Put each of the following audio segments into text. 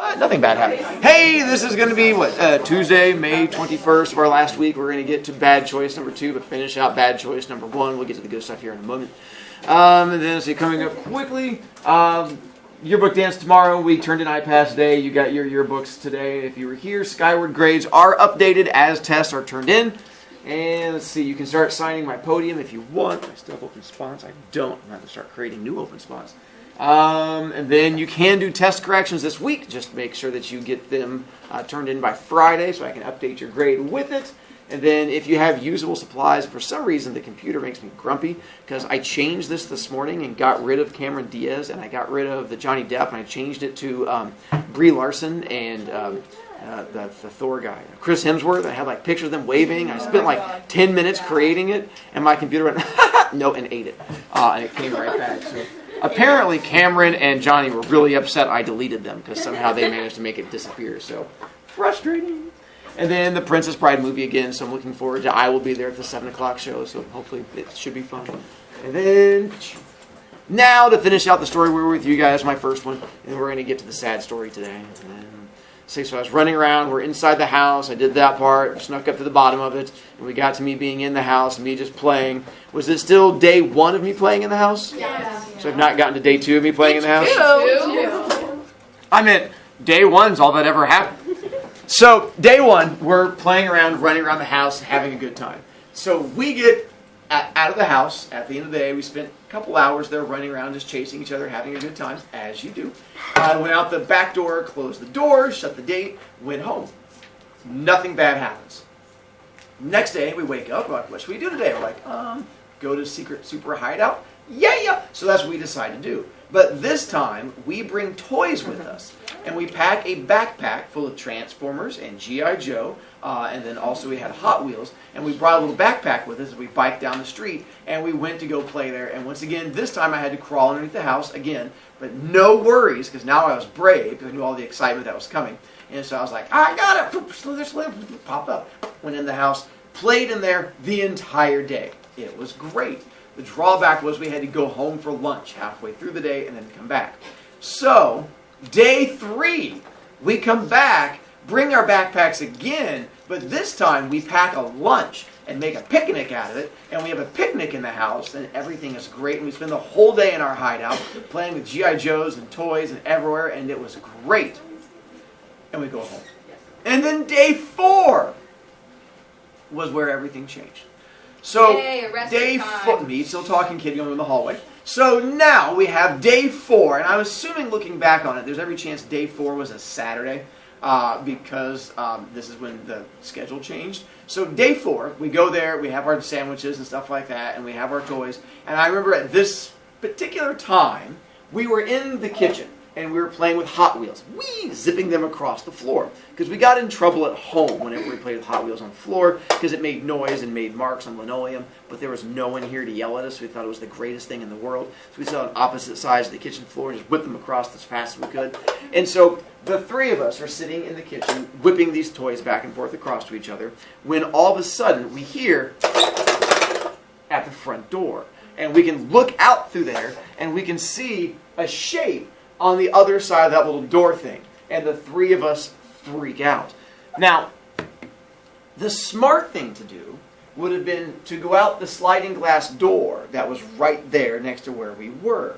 Nothing bad happened. Hey, this is going to be, Tuesday, May 21st of our last week. We're going to get to bad choice number 2, but finish out bad choice number 1. We'll get to the good stuff here in a moment. And then, coming up quickly, yearbook dance tomorrow. We turned in iPads today. You got your yearbooks today. If you were here, Skyward grades are updated as tests are turned in. And let's see, you can start signing my podium if you want. I still have open spots. I don't. I'm going to have to start creating new open spots. And then you can do test corrections this week. Just make sure that you get them turned in by Friday so I can update your grade with it. And then if you have usable supplies, for some reason the computer makes me grumpy because I changed this morning and got rid of Cameron Diaz and I got rid of the Johnny Depp and I changed it to Brie Larson and the Thor guy, Chris Hemsworth. I had pictures of them waving. I spent 10 minutes creating it and my computer went no and ate it. And it came right back. So apparently Cameron and Johnny were really upset I deleted them because somehow they managed to make it disappear. So frustrating. And then the Princess Bride movie again, so I'm looking forward to. I will be there at the 7 o'clock show, so hopefully it should be fun. And then now to finish out the story we were with you guys, my first one, and we're going to get to the sad story today. So I was running around. We're inside the house. I did that part, snuck up to the bottom of it, and we got to me being in the house and me just playing. Was it still day 1 of me playing in the house? Yeah. So I've not gotten to day 2 of me playing in the house? Two. I meant day 1's all that ever happened. So, day 1, we're playing around, running around the house, having a good time. So, we get out of the house at the end of the day. We spent a couple hours there running around, just chasing each other, having a good time, as you do. Went out the back door, closed the door, shut the gate, went home. Nothing bad happens. Next day, we wake up, we're like, what should we do today? We're like, go to Secret Super Hideout? Yeah. So that's what we decide to do. But this time, we bring toys with us. And we pack a backpack full of Transformers and G.I. Joe. And then also we had Hot Wheels. And we brought a little backpack with us as we biked down the street. And we went to go play there. And once again, this time I had to crawl underneath the house again. But no worries, because now I was brave, because I knew all the excitement that was coming. And so I was like, I got it! Popped up. Went in the house. Played in there the entire day. It was great. The drawback was we had to go home for lunch halfway through the day and then come back. So, day 3, we come back, bring our backpacks again, but this time we pack a lunch and make a picnic out of it, and we have a picnic in the house, and everything is great, and we spend the whole day in our hideout playing with G.I. Joes and toys and everywhere, and it was great. And we go home. And then day 4 was where everything changed. So, day 4, me still talking, kid going in the hallway. So now we have day 4, and I'm assuming looking back on it, there's every chance day 4 was a Saturday because this is when the schedule changed. So day 4, we go there, we have our sandwiches and stuff like that, and we have our toys. And I remember at this particular time, we were in the kitchen. And we were playing with Hot Wheels. Zipping them across the floor. Because we got in trouble at home whenever we played with Hot Wheels on the floor, because it made noise and made marks on linoleum, but there was no one here to yell at us. We thought it was the greatest thing in the world. So we sat on opposite sides of the kitchen floor and just whipped them across as fast as we could. And so the 3 of us are sitting in the kitchen, whipping these toys back and forth across to each other, when all of a sudden we hear at the front door. And we can look out through there, and we can see a shape on the other side of that little door thing. And the 3 of us freak out. Now, the smart thing to do would have been to go out the sliding glass door that was right there next to where we were.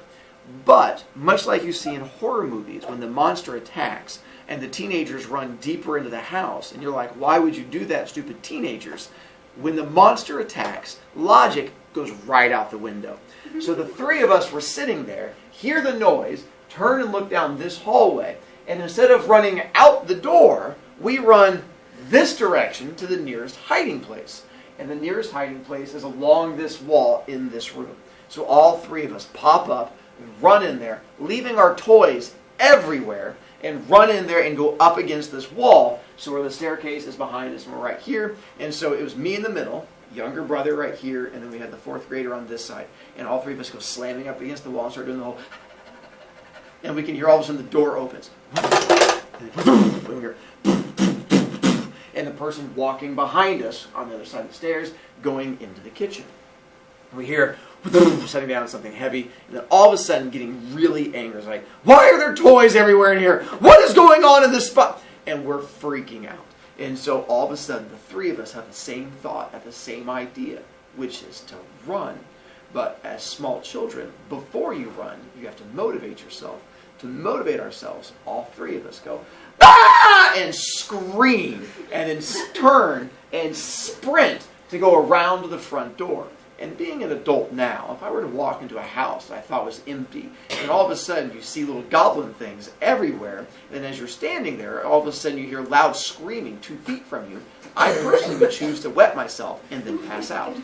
But, much like you see in horror movies, when the monster attacks and the teenagers run deeper into the house, and you're like, why would you do that, stupid teenagers? When the monster attacks, logic goes right out the window. So the 3 of us were sitting there, hear the noise, turn and look down this hallway, and instead of running out the door, we run this direction to the nearest hiding place. And the nearest hiding place is along this wall in this room. So all 3 of us pop up, run in there, leaving our toys everywhere, and run in there and go up against this wall. So where the staircase is behind us, and we're right here. And so it was me in the middle, younger brother right here, and then we had the 4th grader on this side. And all 3 of us go slamming up against the wall and start doing the whole... And we can hear all of a sudden the door opens. And the person walking behind us on the other side of the stairs going into the kitchen. We hear, setting down something heavy, and then all of a sudden getting really angry. It's like, why are there toys everywhere in here? What is going on in this spot? And we're freaking out. And so all of a sudden, the three of us have the same thought, have the same idea, which is to run. But as small children, before you run, you have to motivate yourself. To motivate ourselves, all three of us go, ah! And scream, and then turn and sprint to go around to the front door. And being an adult now, if I were to walk into a house that I thought was empty, and all of a sudden you see little goblin things everywhere, and as you're standing there, all of a sudden you hear loud screaming 2 feet from you, I personally would choose to wet myself and then pass out.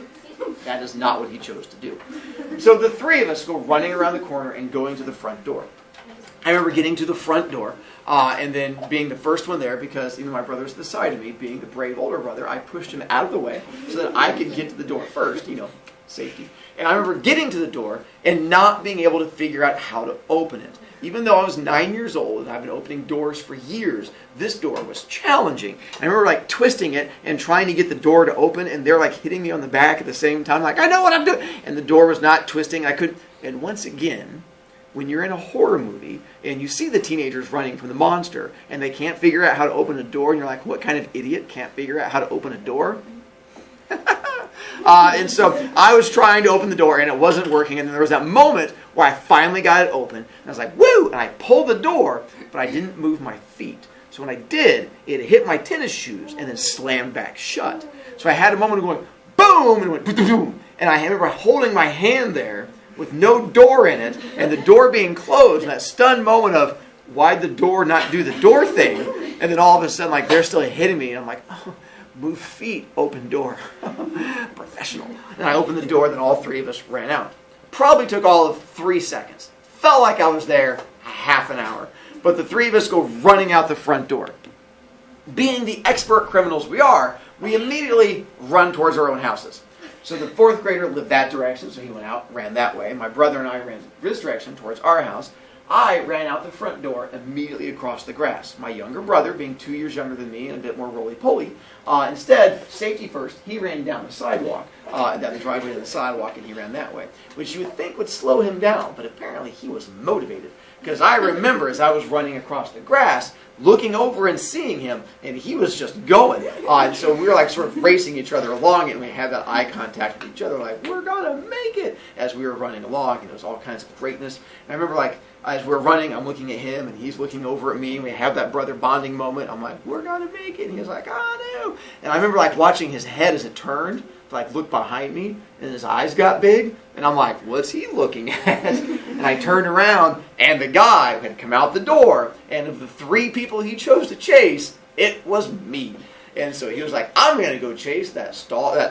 That is not what he chose to do. So the three of us go running around the corner and going to the front door. I remember getting to the front door and then being the first one there because even my brother's to the side of me, being the brave older brother, I pushed him out of the way so that I could get to the door first, safety. And I remember getting to the door and not being able to figure out how to open it. Even though I was 9 years old and I've been opening doors for years, this door was challenging. I remember twisting it and trying to get the door to open, and they're hitting me on the back at the same time, I know what I'm doing. And the door was not twisting. And once again, when you're in a horror movie and you see the teenagers running from the monster and they can't figure out how to open a door, and you're like, what kind of idiot can't figure out how to open a door? And so I was trying to open the door and it wasn't working, and then there was that moment where I finally got it open and I was like, woo! And I pulled the door, but I didn't move my feet. So when I did, it hit my tennis shoes and then slammed back shut. So I had a moment of going boom, and it went boom, and I remember holding my hand there with no door in it and the door being closed, and that stunned moment of why'd the door not do the door thing, and then all of a sudden they're still hitting me and I'm like, oh, move feet, open door. Professional. And I opened the door, then all three of us ran out. Probably took all of 3 seconds. Felt like I was there half an hour. But the three of us go running out the front door. Being the expert criminals we are, we immediately run towards our own houses. So the fourth grader lived that direction, so he went out, ran that way. My brother and I ran this direction towards our house. I ran out the front door immediately across the grass. My younger brother, being 2 years younger than me and a bit more roly-poly, instead, safety first, he ran down the sidewalk, down the driveway to the sidewalk, and he ran that way, which you would think would slow him down, but apparently he was motivated. Because I remember as I was running across the grass, looking over and seeing him, and he was just going. And so we were sort of racing each other along, and we had that eye contact with each other, we're going to make it, as we were running along, and it was all kinds of greatness. And I remember as we're running, I'm looking at him, and he's looking over at me, and we have that brother bonding moment. I'm like, we're going to make it. And he was like, oh, no. And I remember watching his head as it turned, to look behind me, and his eyes got big, and I'm like, what's he looking at? And I turned around, and the guy had come out the door, and of the 3 people he chose to chase, it was me. And so he was like, I'm going to go chase that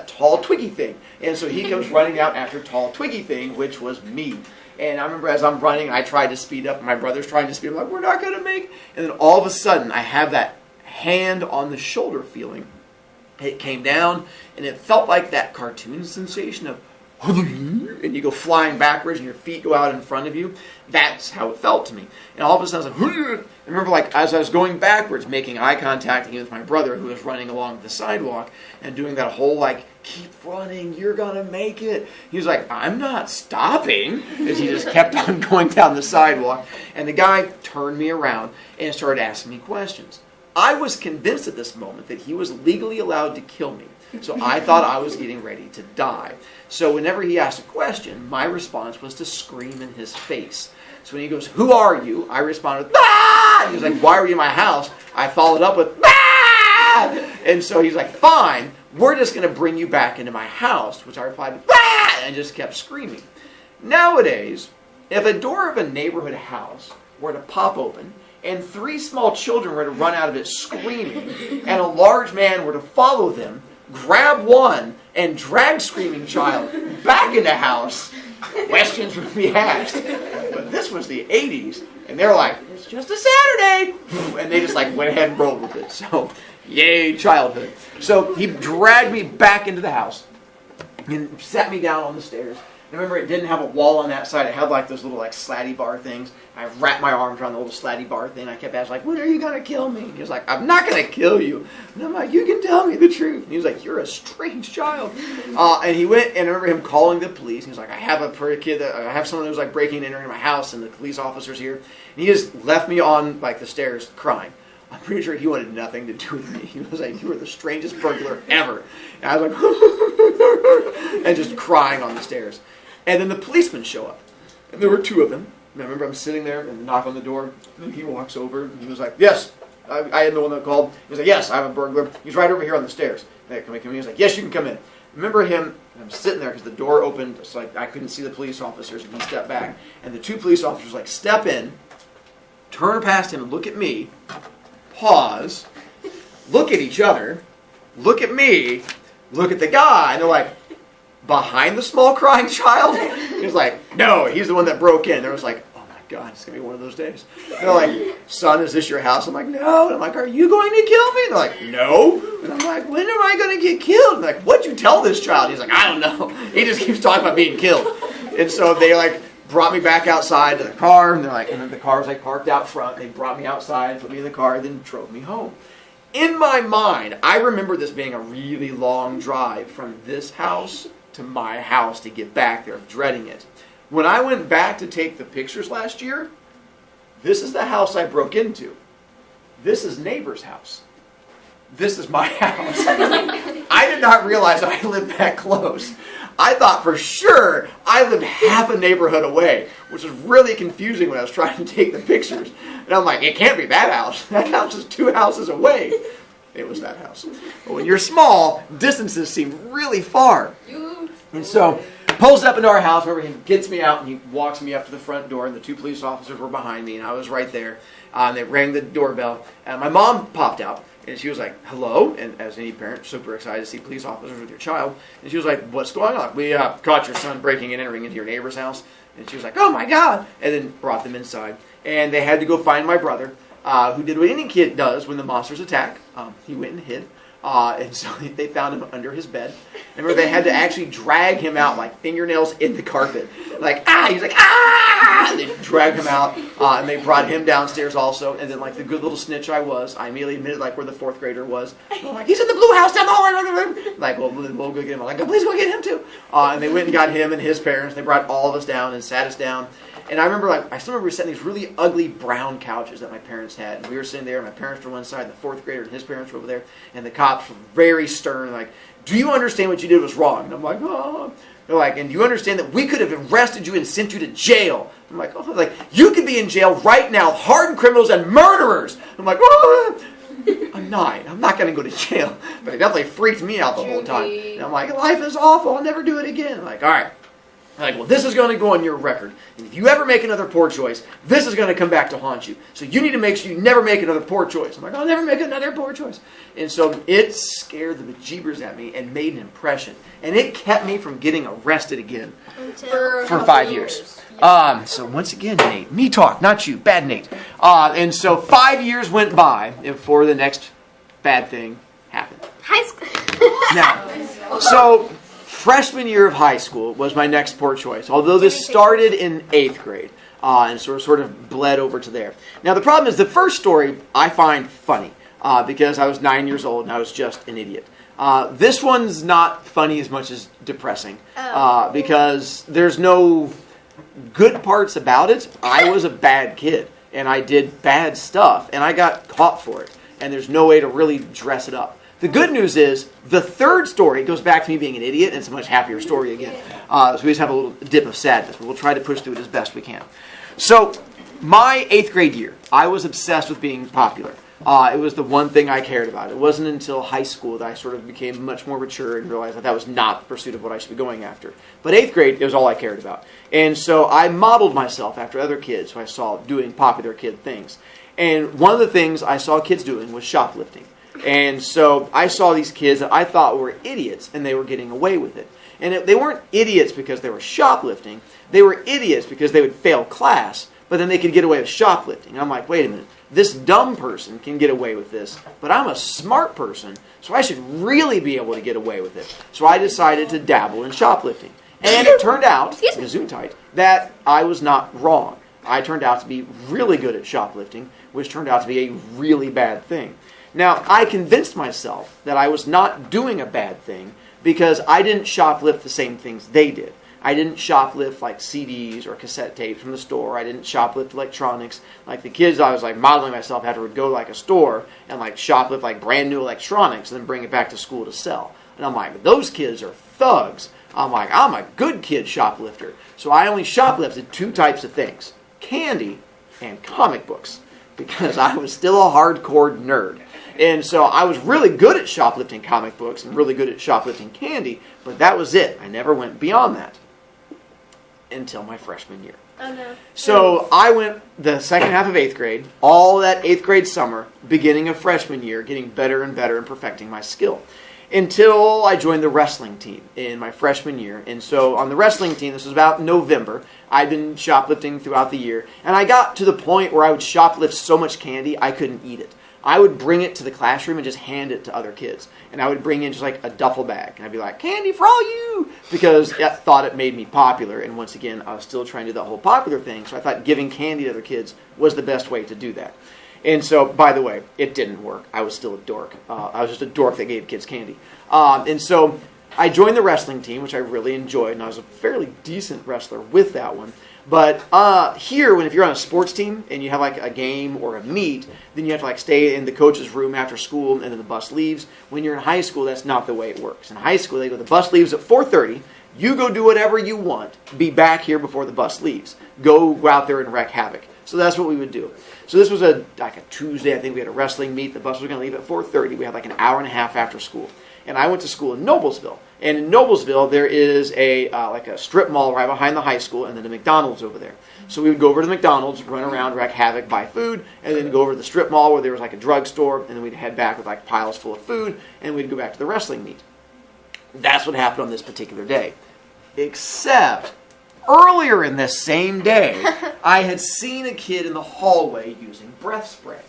tall twiggy thing. And so he comes running out after tall twiggy thing, which was me. And I remember as I'm running, I tried to speed up. My brother's trying to speed up. I'm like, we're not going to make it. And then all of a sudden, I have that hand on the shoulder feeling. It came down, and it felt like that cartoon sensation of, and you go flying backwards, and your feet go out in front of you. That's how it felt to me. And all of a sudden, I was like, I remember as I was going backwards, making eye contact with my brother, who was running along the sidewalk, and doing that whole keep running, you're gonna make it. He was like, I'm not stopping, as he just kept on going down the sidewalk. And the guy turned me around and started asking me questions. I was convinced at this moment that he was legally allowed to kill me. So I thought I was getting ready to die. So whenever he asked a question, my response was to scream in his face. So when he goes, who are you? I responded, ah! He was like, why are you in my house? I followed up with, ah! And so he's like, fine, we're just going to bring you back into my house, which I replied, ah! And just kept screaming. Nowadays, if a door of a neighborhood house were to pop open, and 3 small children were to run out of it screaming, and a large man were to follow them, grab one, and drag screaming child back in the house, questions would be asked. But this was the 80s, and they're like, it's just a Saturday! And they just went ahead and rolled with it. So, yay, childhood. So he dragged me back into the house, and sat me down on the stairs, And I remember it didn't have a wall on that side. It had like those little like slatty bar things. I wrapped my arms around the little slatty bar thing. I kept asking like, when are you going to kill me? And he was like, I'm not going to kill you. And I'm like, you can tell me the truth. And he was like, you're a strange child. And he went, and I remember him calling the police. He was like, I have I have someone who's like breaking and entering my house, and the police officer's here. And he just left me on like the stairs crying. I'm pretty sure he wanted nothing to do with me. He was like, you were the strangest burglar ever. And I was like, and just crying on the stairs. And then the policemen show up. And there were two of them. And I remember I'm sitting there and knock on the door. And he walks over and he was like, yes. I am the one that called. He was like, yes, I'm a burglar. He's right over here on the stairs. And can we come in? He was like, yes, you can come in. Remember him, and I'm sitting there because the door opened. It's like I couldn't see the police officers, and he stepped back. And the two police officers like step in, turn past him and look at me, pause, look at each other, look at me, look at the guy, and they're like, behind the small crying child? He was like, no, he's the one that broke in. There was like, oh my God, it's going to be one of those days. And they're like, son, is this your house? I'm like, no. And I'm like, are you going to kill me? And they're like, no. And I'm like, when am I going to get killed? And they're like, what'd you tell this child? He's like, I don't know. He just keeps talking about being killed. And so they like brought me back outside to the car, and they're like, and then the car was like parked out front. They brought me outside, put me in the car, and then drove me home. In my mind, I remember this being a really long drive from this house to my house to get back there, dreading it. When I went back to take the pictures last year, this is the house I broke into. This is neighbor's house. This is my house. I did not realize I lived that close. I thought for sure I lived half a neighborhood away, which was really confusing when I was trying to take the pictures. And I'm like, it can't be that house. That house is 2 houses away. It was that house. But when you're small, distances seem really far. And so pulls up into our house, where he gets me out and he walks me up to the front door, and the two police officers were behind me, and I was right there. They rang the doorbell, and my mom popped out. And she was like, hello, and as any parent, super excited to see police officers with your child. And she was like, what's going on? We caught your son breaking and entering into your neighbor's house. And she was like, oh my God, and then brought them inside. And they had to go find my brother, who did what any kid does when the monsters attack. He went and hid. And so they found him under his bed. And remember, they had to actually drag him out, like fingernails in the carpet. Like, he's like, And they dragged him out, and they brought him downstairs also. And then, like the good little snitch I was, I immediately admitted, like, where the 4th grader was. I'm like, he's in the blue house down the hallway. Like, well, we'll go get him. I'm like, please go get him too. And they went and got him and his parents. They brought all of us down and sat us down. And I remember, I still remember we were sitting on these really ugly brown couches that my parents had. And we were sitting there, and my parents were on one side, and the 4th grader and his parents were over there. And the cops were very stern, like, do you understand what you did was wrong? And I'm like, oh. They're like, and do you understand that we could have arrested you and sent you to jail? I'm like, oh, like, you could be in jail right now, hardened criminals and murderers. I'm like, oh. I'm not going to go to jail. But it definitely freaked me out the whole time. And I'm like, life is awful. I'll never do it again. I'm like, all right. Like, well, this is going to go on your record. And if you ever make another poor choice, this is going to come back to haunt you. So you need to make sure you never make another poor choice. I'm like, I'll never make another poor choice. And so it scared the bejeebers at me and made an impression. And it kept me from getting arrested again for 5 years. So once again, Nate, me talk, not you, bad Nate. And so 5 years went by before the next bad thing happened. High school. Now, so freshman year of high school was my next poor choice, although this started in 8th grade and sort of bled over to there. Now, the problem is the first story I find funny because I was 9 years old and I was just an idiot. This one's not funny as much as depressing because there's no good parts about it. I was a bad kid and I did bad stuff and I got caught for it, and there's no way to really dress it up. The good news is, the third story goes back to me being an idiot, and it's a much happier story again. So we just have a little dip of sadness, but we'll try to push through it as best we can. So, my 8th grade year, I was obsessed with being popular. It was the one thing I cared about. It wasn't until high school that I sort of became much more mature and realized that that was not the pursuit of what I should be going after. But 8th grade, it was all I cared about. And so I modeled myself after other kids who I saw doing popular kid things. And one of the things I saw kids doing was shoplifting. And so I saw these kids that I thought were idiots, and they were getting away with it. And they weren't idiots because they were shoplifting. They were idiots because they would fail class, but then they could get away with shoplifting. And I'm like, wait a minute. This dumb person can get away with this, but I'm a smart person, so I should really be able to get away with it. So I decided to dabble in shoplifting. And it turned out, gesundheit, that I was not wrong. I turned out to be really good at shoplifting, which turned out to be a really bad thing. Now, I convinced myself that I was not doing a bad thing because I didn't shoplift the same things they did. I didn't shoplift like CDs or cassette tapes from the store. I didn't shoplift electronics. Like the kids, I was like modeling myself after would go to like a store and like shoplift like brand new electronics and then bring it back to school to sell. And I'm like, those kids are thugs. I'm like, I'm a good kid shoplifter. So I only shoplifted 2 types of things: candy and comic books, because I was still a hardcore nerd. And so I was really good at shoplifting comic books and really good at shoplifting candy, but that was it. I never went beyond that until my freshman year. Oh, no. So I went the second half of 8th grade, all that 8th grade summer, beginning of freshman year, getting better and better and perfecting my skill, until I joined the wrestling team in my freshman year. And so on the wrestling team, this was about November, I'd been shoplifting throughout the year, and I got to the point where I would shoplift so much candy I couldn't eat it. I would bring it to the classroom and just hand it to other kids. And I would bring in just like a duffel bag. And I'd be like, candy for all you! Because I thought it made me popular. And once again, I was still trying to do that whole popular thing. So I thought giving candy to other kids was the best way to do that. And so, by the way, it didn't work. I was still a dork. I was just a dork that gave kids candy. And so I joined the wrestling team, which I really enjoyed. And I was a fairly decent wrestler with that one. But here, if you're on a sports team and you have like a game or a meet, then you have to like stay in the coach's room after school and then the bus leaves. When you're in high school, that's not the way it works. In high school, the bus leaves at 4:30. You go do whatever you want. Be back here before the bus leaves. Go out there and wreak havoc. So that's what we would do. So this was like a Tuesday. I think we had a wrestling meet. The bus was going to leave at 4:30. We had like an hour and a half after school. And I went to school in Noblesville. And in Noblesville, there is like a strip mall right behind the high school, and then a McDonald's over there. So we would go over to the McDonald's, run around, wreak havoc, buy food, and then go over to the strip mall where there was like a drugstore, and then we'd head back with like piles full of food, and we'd go back to the wrestling meet. That's what happened on this particular day. Except, earlier in this same day, I had seen a kid in the hallway using breath spray.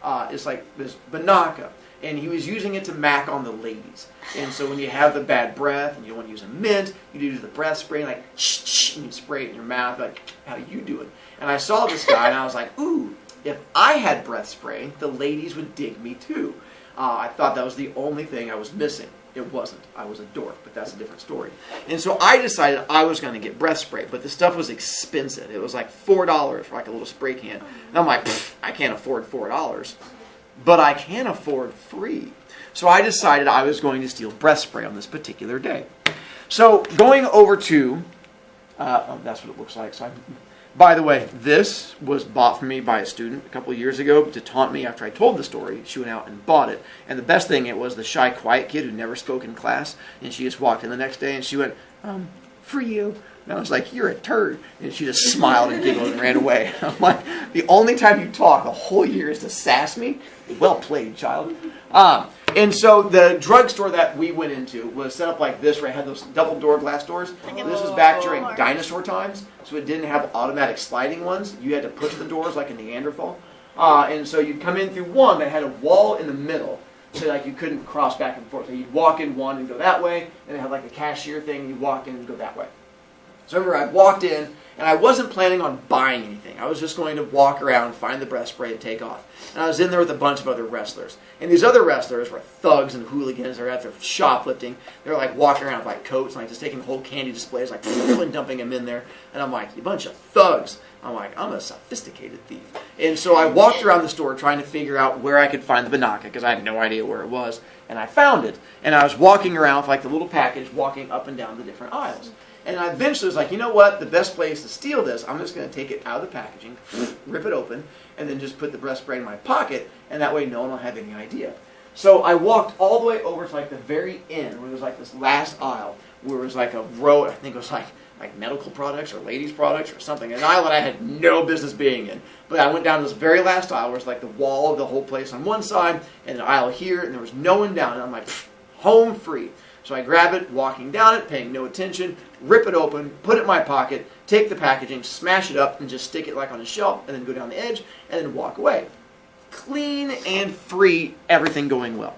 It's like this Banaka. And he was using it to mac on the ladies. And so when you have the bad breath and you don't want to use a mint, you do the breath spray, like, shh, and you spray it in your mouth, like, how do you do it? And I saw this guy, and I was like, ooh, if I had breath spray, the ladies would dig me too. I thought that was the only thing I was missing. It wasn't. I was a dork, but that's a different story. And so I decided I was going to get breath spray, but the stuff was expensive. It was like $4 for like a little spray can. And I'm like, I can't afford $4. But I can afford free. So I decided I was going to steal breath spray on this particular day. So going over to, that's what it looks like. So by the way, this was bought for me by a student a couple of years ago to taunt me after I told the story. She went out and bought it. And the best thing, it was the shy, quiet kid who never spoke in class. And she just walked in the next day and she went, for you. And I was like, you're a turd. And she just smiled and giggled and ran away. I'm like, the only time you talk the whole year is to sass me? Well played, child. And so the drugstore that we went into was set up like this, where it had those double door glass doors. This was back during dinosaur times, so it didn't have automatic sliding ones. You had to push the doors like a Neanderthal. And so you'd come in through one that had a wall in the middle, so like you couldn't cross back and forth. So you'd walk in one and go that way, and it had like a cashier thing, and you'd walk in and go that way. So I remember I walked in, and I wasn't planning on buying anything. I was just going to walk around, find the breath spray, and take off. And I was in there with a bunch of other wrestlers. And these other wrestlers were thugs and hooligans. They were out there shoplifting. They were like walking around with like coats and like just taking whole candy displays, like and dumping them in there. And I'm like, you bunch of thugs. I'm like, I'm a sophisticated thief. And so I walked around the store trying to figure out where I could find the Banaka, because I had no idea where it was. And I found it. And I was walking around with like the little package, walking up and down the different aisles. And I eventually was like, you know what? The best place to steal this, I'm just going to take it out of the packaging, rip it open, and then just put the breath spray in my pocket, and that way no one will have any idea. So I walked all the way over to like the very end, where it was like this last aisle, where it was like a row, I think it was like medical products or ladies' products or something, an aisle that I had no business being in. But I went down to this very last aisle, where it's like the wall of the whole place on one side, and an aisle here, and there was no one down, and I'm like, home free. So I grab it, walking down it, paying no attention, rip it open, put it in my pocket, take the packaging, smash it up, and just stick it like on a shelf, and then go down the edge, and then walk away. Clean and free, everything going well.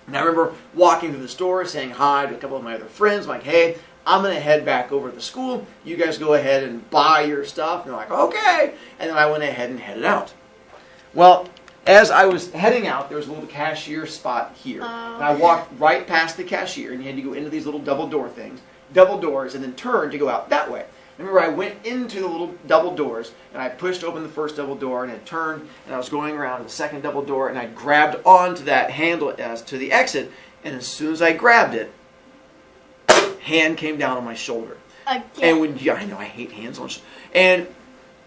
And I remember walking through the store, saying hi to a couple of my other friends, like, hey, I'm going to head back over to the school. You guys go ahead and buy your stuff. And they're like, okay. And then I went ahead and headed out. Well, as I was heading out, there was a little cashier spot here. And I walked right past the cashier, and you had to go into these little double doors, and then turn to go out that way. Remember, I went into the little double doors, and I pushed open the first double door, and I turned, and I was going around the second double door, and I grabbed onto that handle as to the exit, and as soon as I grabbed it, hand came down on my shoulder. Again. And I know I hate hands on shoulders. And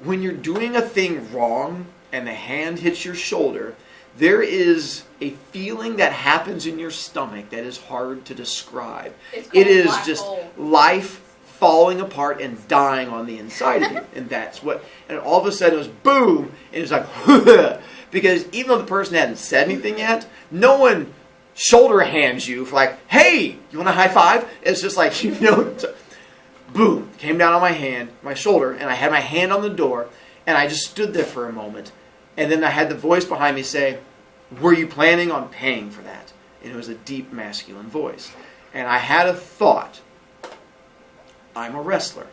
when you're doing a thing wrong, and the hand hits your shoulder, there is a feeling that happens in your stomach that is hard to describe. It is just life falling apart and dying on the inside of you. And that's what, and all of a sudden it was boom, and it was like, because even though the person hadn't said anything yet, no one shoulder hands you for like, hey, you want a high five? It's just like, boom, came down on my shoulder, and I had my hand on the door, and I just stood there for a moment. And then I had the voice behind me say, were you planning on paying for that? And it was a deep masculine voice. And I had a thought. I'm a wrestler.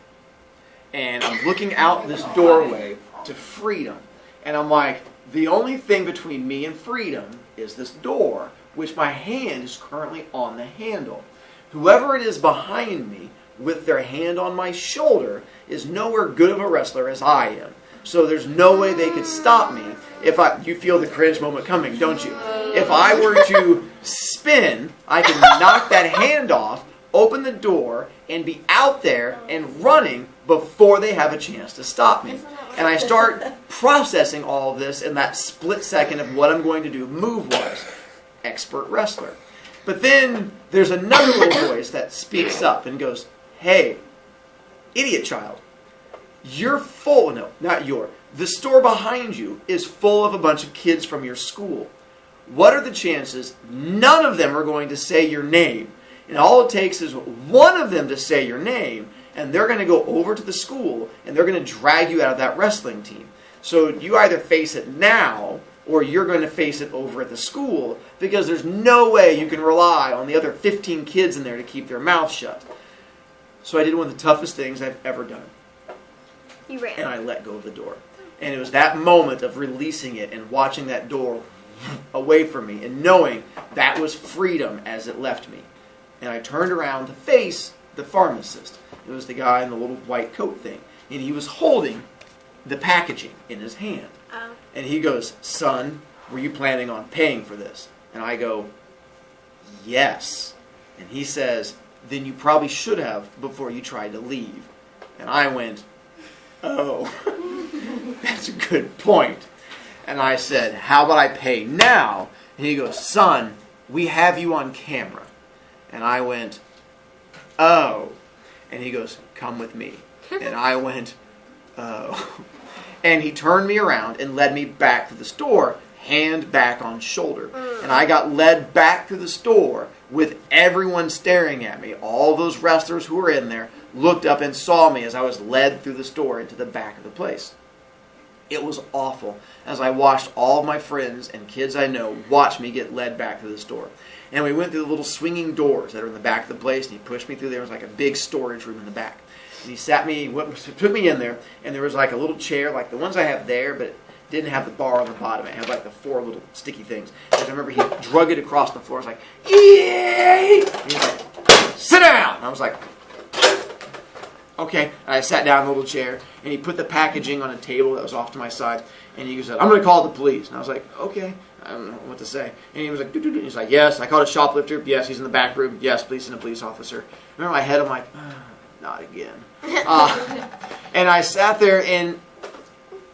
And I'm looking out this doorway to freedom. And I'm like, the only thing between me and freedom is this door, which my hand is currently on the handle. Whoever it is behind me with their hand on my shoulder is nowhere good of a wrestler as I am. So there's no way they could stop me. You feel the cringe moment coming, don't you? If I were to spin, I could knock that hand off, open the door, and be out there and running before they have a chance to stop me. And I start processing all of this in that split second of what I'm going to do move-wise. Expert wrestler. But then there's another little voice that speaks up and goes, hey, idiot child. You're full, no, not your. The store behind you is full of a bunch of kids from your school. What are the chances none of them are going to say your name? And all it takes is one of them to say your name, and they're going to go over to the school, and they're going to drag you out of that wrestling team. So you either face it now, or you're going to face it over at the school, because there's no way you can rely on the other 15 kids in there to keep their mouth shut. So I did one of the toughest things I've ever done. You ran. And I let go of the door. And it was that moment of releasing it and watching that door away from me and knowing that was freedom as it left me. And I turned around to face the pharmacist. It was the guy in the little white coat thing. And he was holding the packaging in his hand. Oh. And he goes, son, were you planning on paying for this? And I go, yes. And he says, then you probably should have before you tried to leave. And I went, oh, that's a good point. And I said, how about I pay now? And he goes, son, we have you on camera. And I went, oh. And he goes, come with me. And I went, oh. And he turned me around and led me back to the store, hand back on shoulder. And I got led back to the store with everyone staring at me. All those wrestlers who were in there looked up and saw me as I was led through the store into the back of the place. It was awful as I watched all of my friends and kids I know watch me get led back to the store. And we went through the little swinging doors that are in the back of the place, and he pushed me through there. It was like a big storage room in the back. And he put me in there, and there was like a little chair, like the ones I have there, but it didn't have the bar on the bottom. It had like the 4 little sticky things. And I remember he drug it across the floor. I was like, yay! And he was like, sit down! And I was like, okay. And I sat down in the little chair, and he put the packaging on a table that was off to my side, and he said, I'm going to call the police. And I was like, okay. I don't know what to say. And he was like, doo-doo-doo. He's like, yes, I called a shoplifter. Yes, he's in the back room. Yes, please send a police officer. Remember in my head, I'm like, not again. And I sat there, and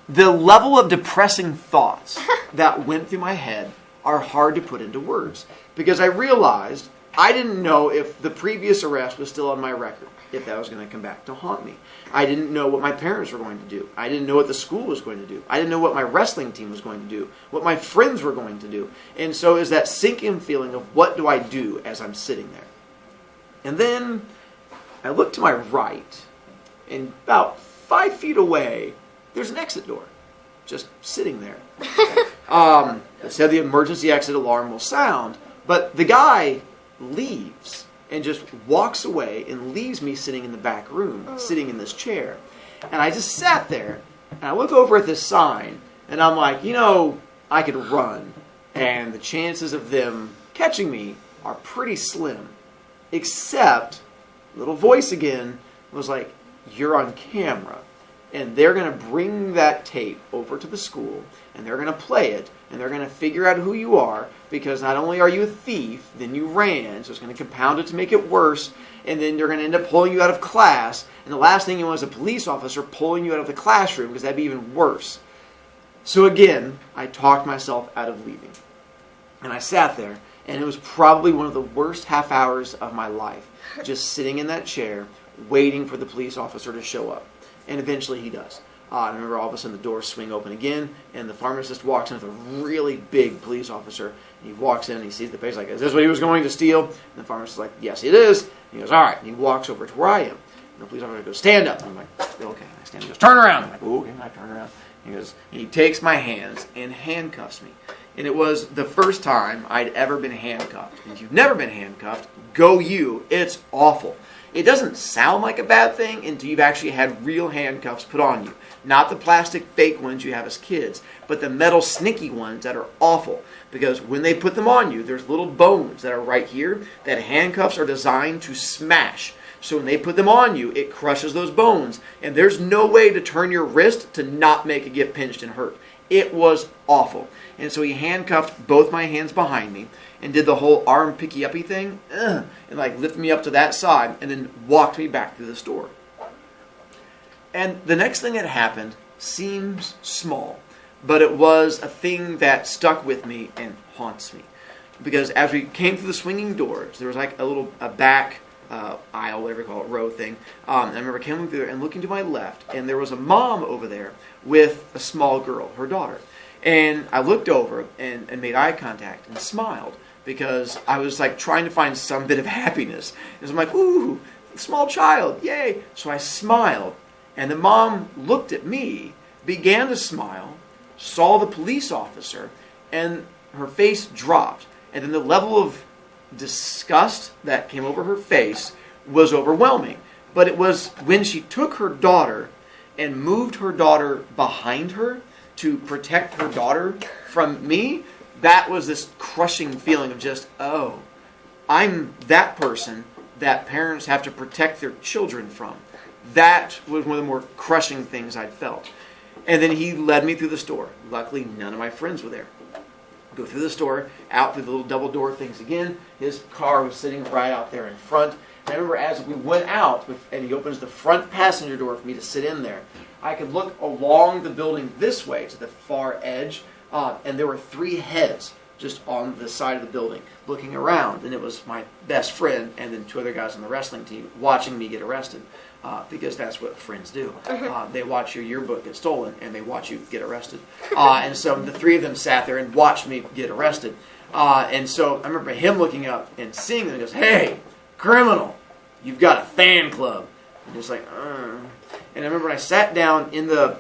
the level of depressing thoughts that went through my head are hard to put into words. Because I realized I didn't know if the previous arrest was still on my record, if that was going to come back to haunt me. I didn't know what my parents were going to do. I didn't know what the school was going to do. I didn't know what my wrestling team was going to do, what my friends were going to do. And so is that sinking feeling of what do I do as I'm sitting there. And then I look to my right, and about 5 feet away, there's an exit door, just sitting there. It said the emergency exit alarm will sound, but the guy leaves. and just walks away and leaves me sitting in the back room, sitting in this chair. And I just sat there, and I look over at this sign, and I'm like, I could run, and the chances of them catching me are pretty slim. Except, little voice again was like, you're on camera. And they're going to bring that tape over to the school, and they're going to play it, and they're going to figure out who you are, because not only are you a thief, then you ran, so it's going to compound it to make it worse, and then they're going to end up pulling you out of class, and the last thing you want is a police officer pulling you out of the classroom, because that'd be even worse. So again, I talked myself out of leaving. And I sat there, and it was probably one of the worst half hours of my life, just sitting in that chair, waiting for the police officer to show up. And eventually he does. I remember all of a sudden the doors swing open again, and the pharmacist walks in with a really big police officer. He walks in, and he sees the patient, like, is this what he was going to steal? And the pharmacist is like, yes, it is. And he goes, all right. And he walks over to where I am. And the police officer goes, stand up. And I'm like, okay. I stand. He goes, turn around. I'm like, oh, okay. I turn around. He goes, he takes my hands and handcuffs me. And it was the first time I'd ever been handcuffed. And if you've never been handcuffed, go you. It's awful. It doesn't sound like a bad thing until you've actually had real handcuffs put on you. Not the plastic fake ones you have as kids, but the metal sneaky ones that are awful. Because when they put them on you, there's little bones that are right here that handcuffs are designed to smash. So when they put them on you, it crushes those bones. And there's no way to turn your wrist to not make it get pinched and hurt. It was awful. And so he handcuffed both my hands behind me and did the whole arm picky-uppy thing, and like lifted me up to that side and then walked me back to the store. And the next thing that happened seems small, but it was a thing that stuck with me and haunts me. Because as we came through the swinging doors, there was like a back aisle, whatever you call it, row thing. And I remember coming through there and looking to my left, and there was a mom over there with a small girl, her daughter. And I looked over and made eye contact and smiled because I was like trying to find some bit of happiness. And so I'm like, ooh, small child, yay. So I smiled, and the mom looked at me, began to smile, saw the police officer, and her face dropped. And then the level of disgust that came over her face was overwhelming. But it was when she took her daughter and moved her daughter behind her to protect her daughter from me, that was this crushing feeling of just, oh, I'm that person that parents have to protect their children from. That was one of the more crushing things I'd felt. And then he led me through the store. Luckily, none of my friends were there. Go through the store, out through the little double door things again. His car was sitting right out there in front. And I remember as we went out, and he opens the front passenger door for me to sit in there, I could look along the building this way to the far edge, and there were 3 heads just on the side of the building looking around. And it was my best friend and then 2 other guys on the wrestling team watching me get arrested, because that's what friends do. They watch your yearbook get stolen, and they watch you get arrested. And so the 3 of them sat there and watched me get arrested. And so I remember him looking up and seeing them and goes, hey, criminal, you've got a fan club. And just like, And I remember when I sat down in the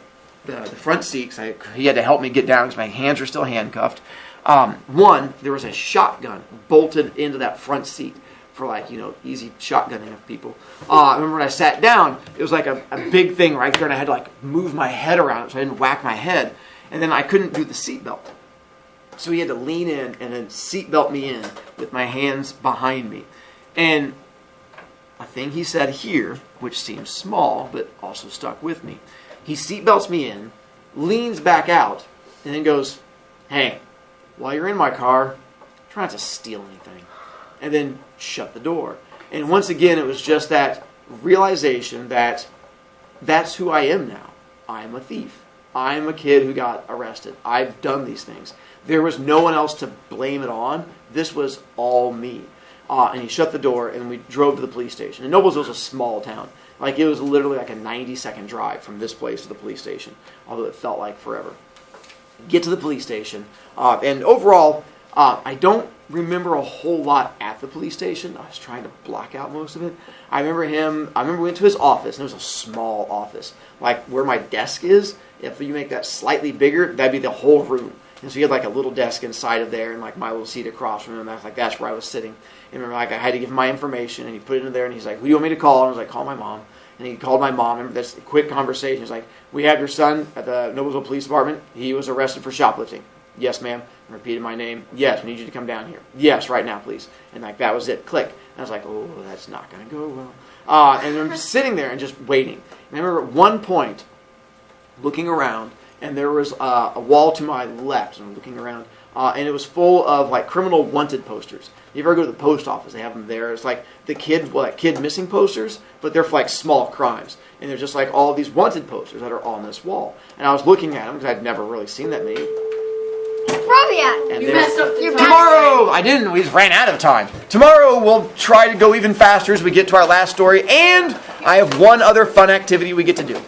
front seat, because he had to help me get down because my hands were still handcuffed. One, there was a shotgun bolted into that front seat for easy shotgunning of people. I remember when I sat down, it was like a big thing right there, and I had to move my head around so I didn't whack my head. And then I couldn't do the seatbelt. So he had to lean in and then seatbelt me in with my hands behind me. And a thing he said here, which seems small, but also stuck with me. He seatbelts me in, leans back out, and then goes, hey, while you're in my car, try not to steal anything. And then shut the door. And once again, it was just that realization that that's who I am now. I am a thief. I am a kid who got arrested. I've done these things. There was no one else to blame it on. This was all me. And he shut the door, and we drove to the police station. And Noblesville was a small town. It was literally like a 90-second drive from this place to the police station, although it felt like forever. Get to the police station, and overall, I don't remember a whole lot at the police station. I was trying to block out most of it. I remember we went to his office, and it was a small office. Like where my desk is, if you make that slightly bigger, that'd be the whole room. And so he had like a little desk inside of there and like my little seat across from him. And I was like, that's where I was sitting. And remember, like I had to give him my information and he put it in there and he's like, who do you want me to call? And I was like, call my mom. And he called my mom. Remember this quick conversation. He's like, we have your son at the Noblesville Police Department. He was arrested for shoplifting. Yes, ma'am. I repeated my name. Yes, we need you to come down here. Yes, right now, please. And like that was it. Click. And I was like, oh, that's not going to go well. And I'm sitting there and just waiting. And I remember at one point looking around, and there was a wall to my left. And I'm looking around, and it was full of like criminal wanted posters. You ever go to the post office? They have them there. It's like the kid missing posters, but they're for like small crimes. And they're just like all of these wanted posters that are on this wall. And I was looking at them because I'd never really seen that many. Brovicast. You messed up the Tomorrow, I didn't. We just ran out of time. Tomorrow we'll try to go even faster as we get to our last story, and I have one other fun activity we get to do.